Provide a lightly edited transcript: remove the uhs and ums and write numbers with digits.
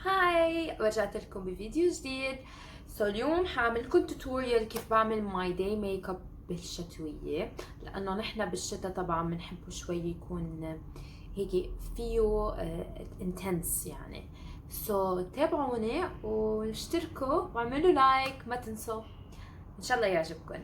هاي، رجعت لكم بفيديو جديد. اليوم حاعملكم توتوريال كيف بعمل ماي داي ميك اب بالشتوية، لانه نحن بالشتا طبعا بنحبه شوي يكون هيك فيه انتنس يعني. تابعوني واشتركوا واعملوا لايك، ما تنسوا. ان شاء الله يعجبكم.